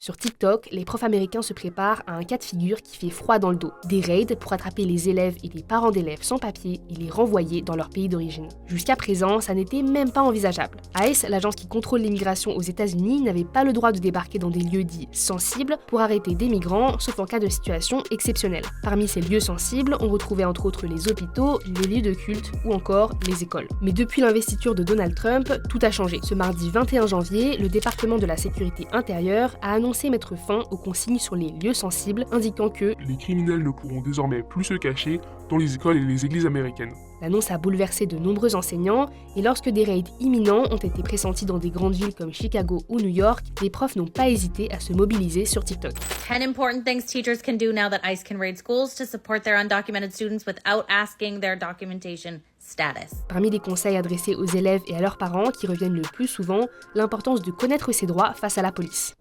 Sur TikTok, les profs américains se préparent à un cas de figure qui fait froid dans le dos. Des raids pour attraper les élèves et les parents d'élèves sans papier et les renvoyer dans leur pays d'origine. Jusqu'à présent, ça n'était même pas envisageable. ICE, l'agence qui contrôle l'immigration aux États-Unis, n'avait pas le droit de débarquer dans des lieux dits sensibles pour arrêter des migrants, sauf en cas de situation exceptionnelle. Parmi ces lieux sensibles, on retrouvait entre autres les hôpitaux, les lieux de culte ou encore les écoles. Mais depuis l'investiture de Donald Trump, tout a changé. Ce mardi 21 janvier, le département de la sécurité intérieure a annoncé mettre fin aux consignes sur les lieux sensibles, indiquant que les criminels ne pourront désormais plus se cacher dans les écoles et les églises américaines. L'annonce a bouleversé de nombreux enseignants, et lorsque des raids imminents ont été pressentis dans des grandes villes comme Chicago ou New York, les profs n'ont pas hésité à se mobiliser sur TikTok. 10 important things teachers can do now that ICE can raid schools to support their undocumented students without asking their documentation status. Parmi les conseils adressés aux élèves et à leurs parents qui reviennent le plus souvent, l'importance de connaître ses droits face à la police.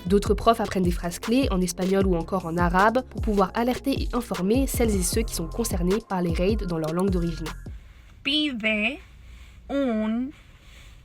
D'autres profs apprennent des phrases clés en espagnol ou encore en arabe pour pouvoir alerter et informer celles et ceux qui sont concernés par les raids dans leur langue d'origine. Pide un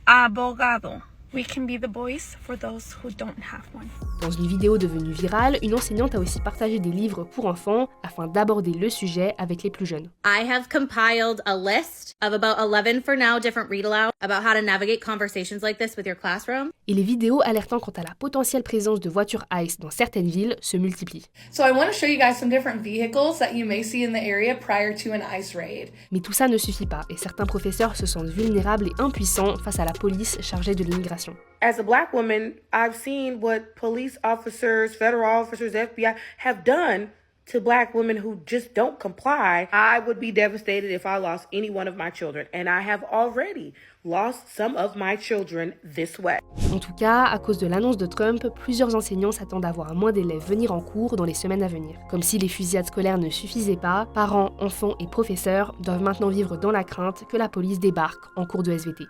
abogado. We can be the voice for those who don't have one. Dans une vidéo devenue virale, une enseignante a aussi partagé des livres pour enfants afin d'aborder le sujet avec les plus jeunes. I have compiled a list of about 11 for now different read-aloud about how to navigate conversations like this with your classroom. Et les vidéos alertant quant à la potentielle présence de voitures ICE dans certaines villes se multiplient. So I want to show you guys some different vehicles that you may see in the area prior to an ICE raid. Mais tout ça ne suffit pas et certains professeurs se sentent vulnérables et impuissants face à la police chargée de l'immigration. As a Black woman, I've seen what police officers, federal officers, FBI have done to Black women who just don't comply. I would be devastated if I lost any one of my children, and I have already lost some of my children this way. En tout cas, à cause de l'annonce de Trump, plusieurs enseignants s'attendent à voir moins d'élèves venir en cours dans les semaines à venir. Comme si les fusillades scolaires ne suffisaient pas, parents, enfants et professeurs doivent maintenant vivre dans la crainte que la police débarque en cours de SVT.